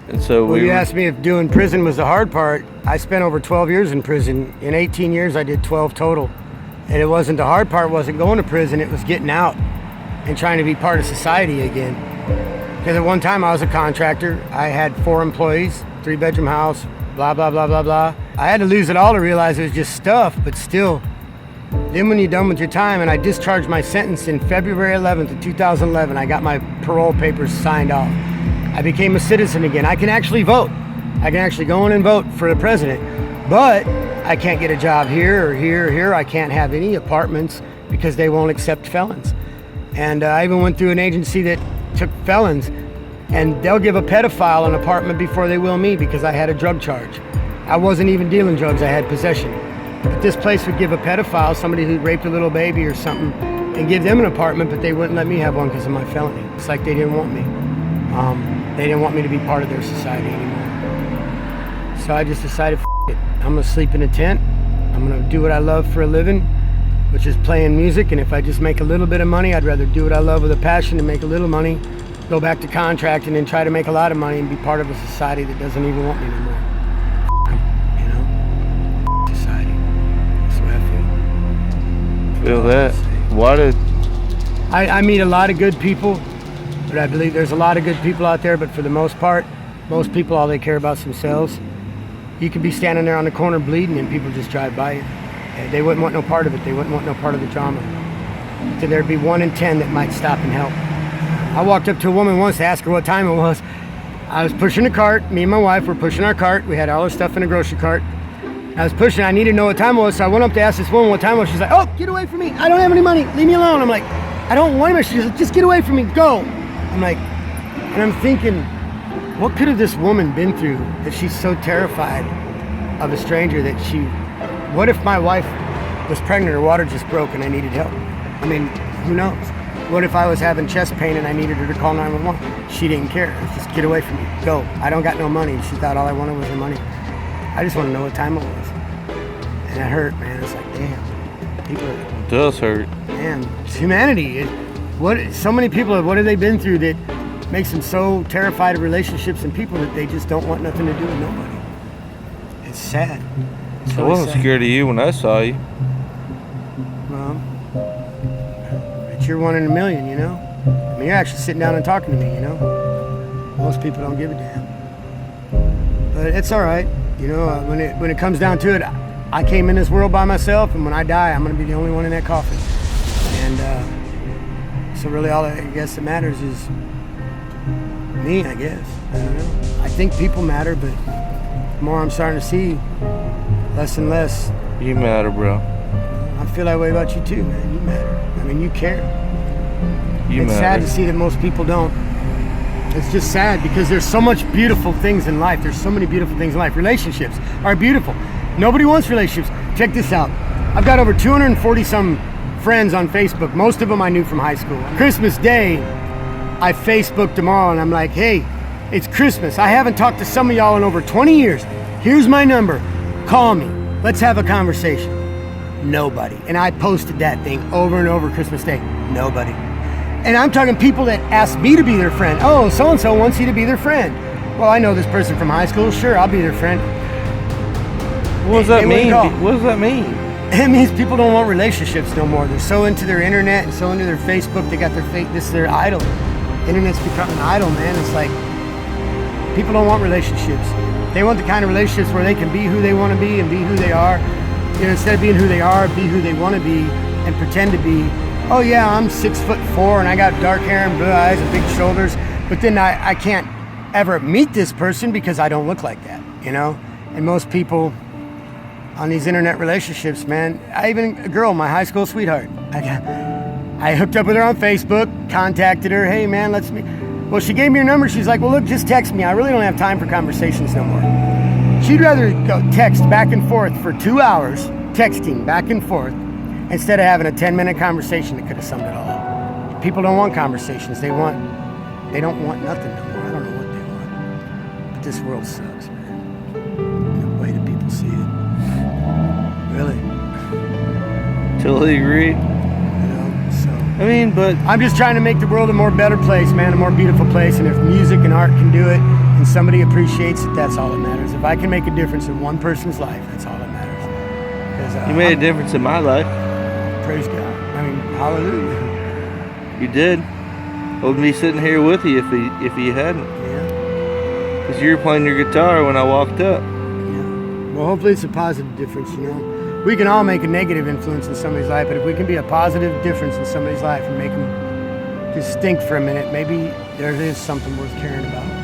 And so you asked me if doing prison was the hard part. I spent over 12 years in prison. In 18 years, I did 12 total. And it wasn't the hard part, wasn't going to prison, it was getting out and trying to be part of society again. Because at one time I was a contractor. I had 4 employees, 3-bedroom house, blah, blah, blah, blah, blah. I had to lose it all to realize it was just stuff, but still. Then when you're done with your time, and I discharged my sentence in February 11th of 2011, I got my parole papers signed off. I became a citizen again. I can actually vote. I can actually go in and vote for the president. But I can't get a job here or here or here. I can't have any apartments because they won't accept felons. And I even went through an agency that took felons, and they'll give a pedophile an apartment before they will me because I had a drug charge. I wasn't even dealing drugs, I had possession. But this place would give a pedophile, somebody who raped a little baby or something, and give them an apartment, but they wouldn't let me have one because of my felony. It's like they didn't want me. They didn't want me to be part of their society anymore. So I just decided, it. I'm gonna sleep in a tent. I'm gonna do what I love for a living, which is playing music. And if I just make a little bit of money, I'd rather do what I love with a passion and make a little money, go back to contracting and try to make a lot of money and be part of a society that doesn't even want me anymore. You know? Society. That's the way I feel. Feel that? Why did... I meet a lot of good people, but I believe there's a lot of good people out there, but for the most part, most people, all they care about is themselves. You could be standing there on the corner bleeding and people just drive by you. And they wouldn't want no part of it. They wouldn't want no part of the drama. So there'd be 1 in 10 that might stop and help. I walked up to a woman once to ask her what time it was. I was pushing a cart. Me and my wife were pushing our cart. We had all our stuff in a grocery cart. I was pushing. I needed to know what time it was, so I went up to ask this woman what time it was. She's like, "Oh, get away from me. I don't have any money. Leave me alone." I'm like, "I don't want any money." She's like, "Just get away from me. Go." I'm like, and I'm thinking, what could have this woman been through that she's so terrified of a stranger that she... What if my wife was pregnant, her water just broke and I needed help? I mean, who knows? What if I was having chest pain and I needed her to call 911? She didn't care. Just get away from me. Go. I don't got no money. She thought all I wanted was her money. I just want to know what time it was. And it hurt, man. It's like, damn. People are... It does hurt. Man, it's humanity. So many people, what have they been through that makes them so terrified of relationships and people that they just don't want nothing to do with nobody? It's sad. I wasn't scared of you when I saw you. Well, it's your 1 in a million, you know? I mean, you're actually sitting down and talking to me, you know? Most people don't give a damn. But it's all right. You know, when it comes down to it, I came in this world by myself, and when I die, I'm going to be the only one in that coffin. And so really all I guess that matters is me, I guess. I don't know. I think people matter, but the more I'm starting to see, less and less. You matter, bro. I feel that way about you too, man. You matter. I mean, you care. It's sad to see that most people don't. It's just sad because there's so much beautiful things in life. There's so many beautiful things in life. Relationships are beautiful. Nobody wants relationships. Check this out. I've got over 240 some friends on Facebook. Most of them I knew from high school. Christmas Day, I Facebooked them all and I'm like, hey, it's Christmas. I haven't talked to some of y'all in over 20 years. Here's my number. Call me. Let's have a conversation. Nobody. And I posted that thing over and over Christmas Day. Nobody. And I'm talking people that asked me to be their friend. Oh, so-and-so wants you to be their friend. Well, I know this person from high school. Sure, I'll be their friend. What does that mean? What does that mean? It means people don't want relationships no more. They're so into their internet and so into their Facebook. They got their this is their idol. Internet's become an idol, man. It's like people don't want relationships. They want the kind of relationships where they can be who they want to be and be who they are. You know, instead of being who they are, be who they want to be and pretend to be. Oh yeah, I'm 6'4" and I got dark hair and blue eyes and big shoulders. But then I can't ever meet this person because I don't look like that, you know? And most people on these internet relationships, man, a girl, my high school sweetheart, I hooked up with her on Facebook, contacted her, hey man, let's meet. Well, she gave me her number. She's like, well, look, just text me. I really don't have time for conversations no more. She'd rather go text back and forth for 2 hours, texting back and forth, instead of having a 10-minute conversation that could have summed it all up. People don't want conversations. They don't want nothing no more. I don't know what they want. But this world sucks, man. The way that people see it. Really. Totally agree. I mean, but I'm just trying to make the world a more better place, man, a more beautiful place. And if music and art can do it, and and somebody appreciates it, that's all that matters. If I can make a difference in one person's life, that's all that matters. 'Cause, You made a difference in my life. Praise God. I mean, hallelujah. You did. I wouldn't be sitting here with you if you hadn't. Yeah. Because you were playing your guitar when I walked up. Yeah. Well, hopefully it's a positive difference, you know. We can all make a negative influence in somebody's life, but if we can be a positive difference in somebody's life and make them just think for a minute, maybe there is something worth caring about.